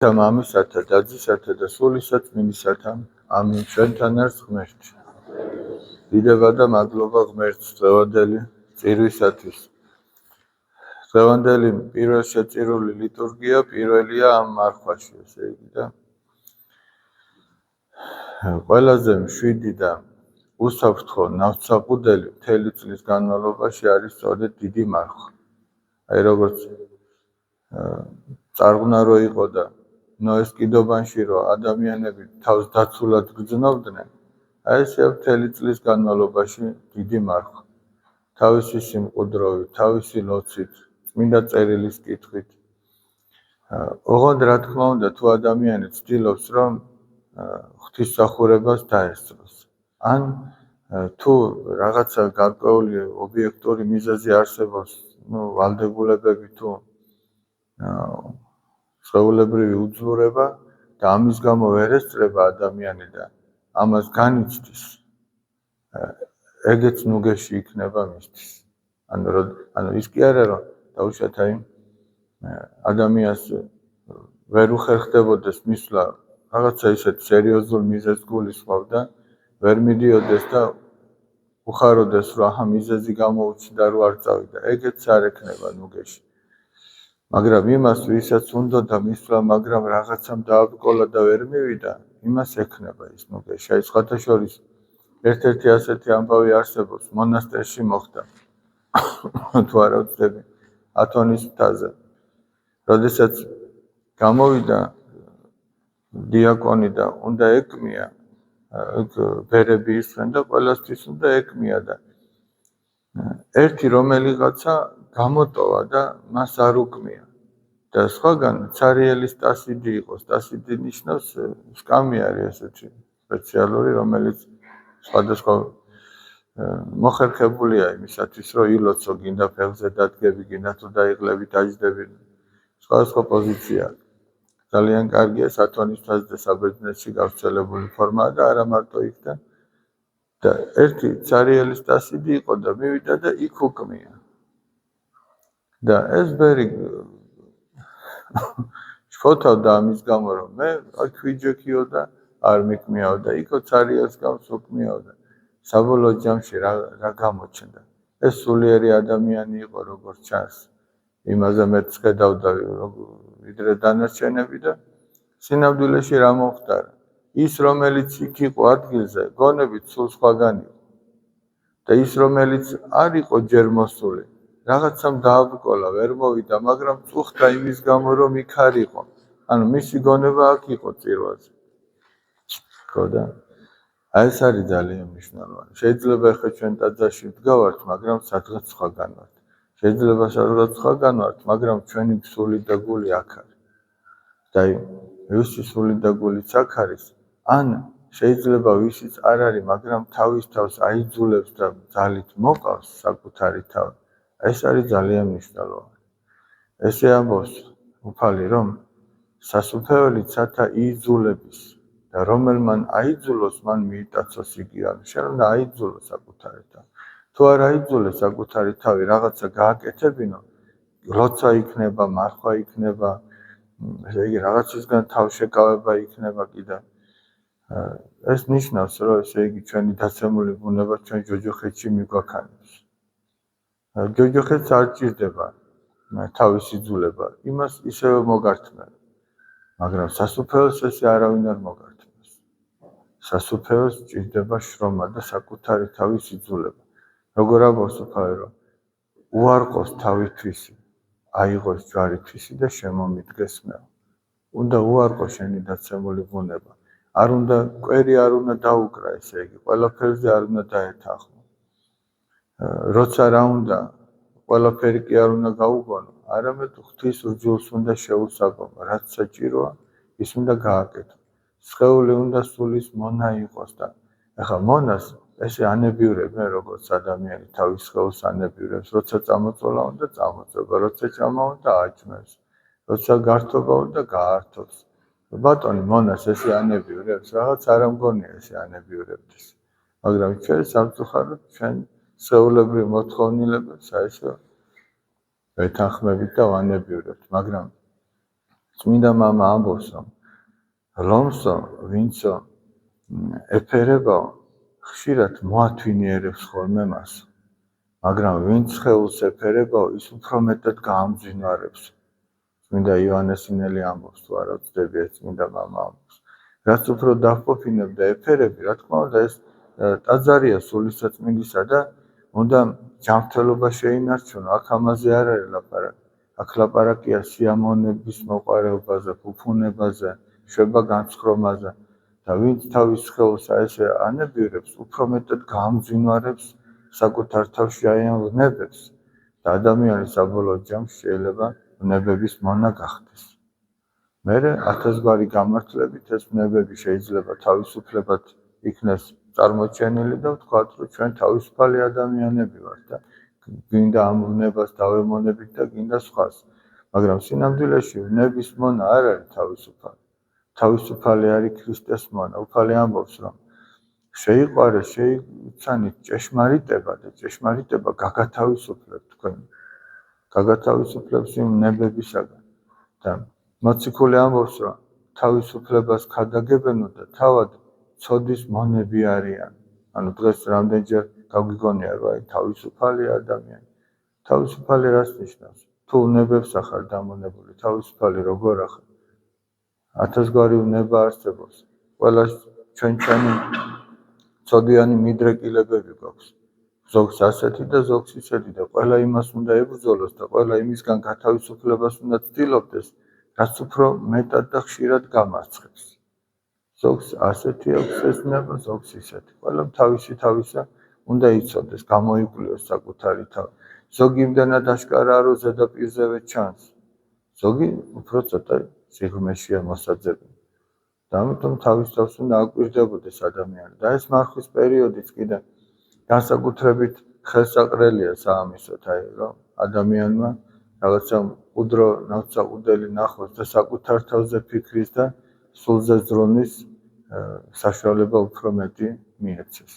და მამისათა და ძისათა და სულისა წმინდისათა. ამინ. ჩვენთან არის ღმერთი. დიდება და მადლობა ღმერთს დღევანდელი წირვისათვის. დღევანდელი პირველ შეწირული ლიტურგია პირველია ამ მარხვაში, ესე იგი და ყველაზე მშვიდი და უსაფრთხო ნავთსაყუდელი მთელი წლის განმავლობაში არის სწორედ დიდი მარხვა. აი როგორც წარღნა იყო და ნოეს კიდობანში რომ ადამიანები თავს დაცულად გრძნობდნენ, აი ესე მთელი წლის განმავლობაში დიდი მარხვა. თავისი სიმყუდროვით, თავისი ლოცვით, წმინდა წერილის კითხვით. ოღონდ რა თქმა უნდა, თუ ადამიანი ცდილობს რომ ღვთისმსახურებას დაესწროს, ან თუ რაღაცა გარკვეული ობიექტური მიზეზი არსებობს, ვალდებულებები თუ ჩვეულებრივი უძლურება და ამის გამო ვერ ესწრება ადამიანი და ამას განიცდის, ეგეც ნუგეში იქნება მისთვის. ანუ ის კი არა რომ დაუშვათ აი ადამიანს ვერ უხერხდებოდეს მისვლა რაღაცა ისეთ სერიოზულ მიზეზს გულისხმობდა, ვერ მიდიოდეს და უხაროდეს რომ აჰა მიზეზი გამოუჩნდა რომ არ წავიდა, ეგეც არ ექნება ნუგეში. მაგრამ იმას ვისაც უნდოდა მისვლა, მაგრამ რაღაცამ დააბრკოლა და ვერ მივიდა, იმას ექნება ის ნუგეში. აი სხვათა შორის ერთ-ერთი ასეთი ამბავი არსებობს, მონასტერში მოხდა. თუ არა ვწდები, ათონის მთაზე. როდესაც გამოვიდა დიაკონი და უნდა ეკმია, ბერები ისვენ და ყველასთვის უნდა ეკმია და ერთი რომელიღაცა გამოტოვა და მას არ უკმია. და სხვაგან ცარიელი სტასიდი იყო. სტასიდი ნიშნავს სკამი არის ესეთი სპეციალური, რომელიც სხვადასხვა მოხერხებულია იმისათვის, რომ ილოცო, გინდა ფეხზე დადგები, გინდა თუ დაიღლები, დაჯდები, სხვადასხვა პოზიცია. ძალიან კარგია სათონის მთაზე და საბერძნეთში გავრცელებული ფორმაა და არა მარტო იქ და ერთი ცარიელი სტასიდი იყო და მივიდა და იქ უკმია. და ეს ბერი შფოთავდა ამის გამო, რომ მე აქ ვიჯექიო და არ მიკმიაო და იქო ცარიელს გავს უკმიაო და საბოლოო ჯამში რა გამოჩნდა. ეს სულიერი ადამიანი იყო, როგორც ჩანს. იმაზე მეც ხედავდა ვიდრე დანარჩენები და სინამდვილეში რა მომხდარა. ის რომელიც იქ იყო ადგილზე, გონებით სულ სხვაგან იყო. და ის რომელიც არ იყო ჯერ მოსული, რაღაცამ დააბრკოლა, ვერ მოვიდა, მაგრამ წუხდა იმის გამო, რომ იქ არ იყო. ანუ მისი გონება აქ იყო წირვაზე. ხო და აი ეს არის ძალიან მნიშვნელოვანი. შეიძლება ახლა ჩვენ ტაძარში ვდგავართ, მაგრამ სადღაც სხვაგან ვართ. შეიძლება სადღაც სხვაგან ვართ, მაგრამ ჩვენი სული და გული აქ არის. და ვისის სული და გულიც აქ არის, ან შეიძლება ვისიც არ არის, მაგრამ თავის თავს აიძულებს და ძალით მოყავს საკუთარი თავი. ეს არის ძალიან მნიშვნელოვანი. ესე ამბობს უფალი, რომ სასუფეველი ცათა იძულების და რომელმან აიძულოს, მან მიიტაცოს იგი. ანუ შენ უნდა აიძულო საკუთარი თავი. თუ არ აიძულე საკუთარი თავი, რაღაცა გააკეთებინო, ლოცა იქნება, მარხვა იქნება, ესე იგი რაღაცისგან თავშეკავება იქნება კიდე. ეს ნიშნავს, რომ ესე იგი ჩვენი დაცემული ბუნება ჩვენ ჯოჯოხეთში მიგვაქანებს. ჯოჯოხეთს არ ჭირდება თავისი იძულება, იმას ისევე მოგართმევ. მაგრამ სასუფეველს ესე არავინ არ მოგართმევს. სასუფეველს ჭირდება შრომა და საკუთარი თავის იძულება. როგორ ამბობს უფალი, რომ უარყოს თავითვისი, აიღოს ჯვარითვისი და შემომიდგეს მე. უნდა უარყო შენი დაცემული ბუნება. არ უნდა კვერი არ უნდა დაუკრა, ესე იგი, ყველაფერზე არ უნდა დაეთანხმო. როცა რა უნდა, ყველაფერი კი არ უნდა გაუგონო, არამედ ღვთის რჯულს უნდა შეუსაბამო, რაც საჭიროა, ის უნდა გააკეთო. სხეული უნდა სულის მონა იყოს და ახლა მონას ესე ანებიურებ მე როგორც ადამიანი თავის სხეულს ანებიურებს, როცა წამოწოლა უნდა წამოწება, როცა ჭამა უნდა აჭმევს, როცა გართობა უნდა გაართობს. ბატონი მონას ესე ანებიურებს, რაღაც არ ამგონია ესე ანებიურებდეს. მაგრამ ჩვენ სამწუხაროდ ჩვენ სხეულებრივ მოთხოვნილებებს აი ესე ვეთანხმებით და ვანებიურებთ, მაგრამ წმინდა მამა ამბობს, რომ ლომსო, ვინცო ეფერებაო, ხშირად მოათვინიერებს ხოლმე მას. მაგრამ ვინც სხეულს ეფერებაო, ის უფრო მეტად გაამძვინვარებს. წმინდა იოანესინელი ამბობს, თუ არა ვწდები, ეს წმინდა მამა ამბობს. რაც უფრო დავფოფინებ და ეფერები, რა თქმა უნდა, ეს ტაძარია სულისაწმინდისა და უნდა ჯანმრთელობა შეინარჩუნო. აქ ამაზე არ არის ლაპარაკი. აქ ლაპარაკია სიამოვნების მოყარეობაზე, ფუფუნებაზე, შვება განცხრომაზე. და ვინც თავის სხეულს ესე ანებირებს, უფრო მეტად გაამძვინვარებს საკუთარ თავში აივნებებს და ადამიანი საბოლოო ჯამში შეიძლება ვნებების მონა გახდეს. მერე 1000 გამართლებით ეს ვნებები შეიძლება თავისუფლებად იქნეს წარმოჩენილი და ვთქვათ, რომ ჩვენ თავისუფალი ადამიანები ვართ და გინდა ამ ვნებას დავემონებით და გინდა სხვას. მაგრამ სინამდვილეში ვნების მონა არ არის თავისუფალი. თავისუფალი არის ქრისტეს მონა. უფალი ამბობს, რომ შეიყვარე, შეიცანით ჭეშმარიტება და ჭეშმარიტება გაგათავისუფლებთ თქვენ. გაგათავისუფლებს იმ ვნებებისაგან. და მოციქული ამბობს, რომ თავისუფლებას ქადაგებენო და თავად ცოდის მონები არიან. ანუ დღეს რამდენჯერ გაგვიგონია, რომ აი თავისუფალი ადამიანი. თავისუფალი რას ნიშნავს? თუ ვნებებს ახარ დამონებული, თავისუფალი როგორ ახარ? 1000 გვარი ვნება არსებობს. ყველა ჩვენი ცოდიანი მიდრეკილებები გვაქვს. ზოგს ასეთი და ზოგს ისეთი და ყველა იმას უნდა ებრძოლოს და ყველა იმისგან გათავისუფლებას უნდა ცდილობდეს, რაც უფრო მეტად და ხშირად გამარცხებს. ზოგს ასეთი აქვს ეს ნება, ზოგს ისეთი. ყველამ თავისა უნდა იცოდეს, გამოიკვლიოს საკუთარი თავი. ზოგი იმდანად აშკარაა, რომ ზედაპირზევე ჩანს. ზოგი უფრო ცოტა სიღრმეშია მოსაძებნი. და ამიტომ თავის თავს უნდა აკვირდებოდეს ადამიანი. და ეს მარხვის პერიოდიც კიდე განსაკუთრებით ხელსაყრელია საამისოთ, აი რომ ადამიანმა რაღაცა უდრო ნავსაყუდელი ნახოს და საკუთარ თავზე ფიქრის და სულზე ზრონის საშუალება უფრო მეტი მიეცეს.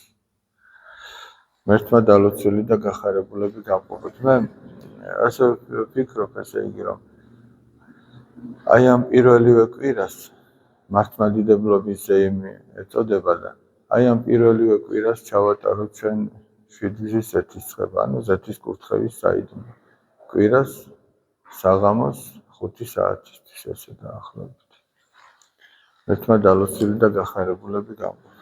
მერთმა დალოცვილი და გახარებულები გამყოფოთ. მე ასე ვფიქრობ, ესე იგი, რომ აი ამ პირველივე კვირას მართლმადიდებლობის ზეიმი ეწოდება და აი ამ პირველივე კვირას ჩავატაროთ ჩვენ 7 ზეთისწყება, ანუ ზეთის კურთხევის საიდუმლო. კვირას საღამოს 5 საათისთვის ესე დაახლოებით. მერთმა დალოცვილი და გახარებულები გამყოფოთ.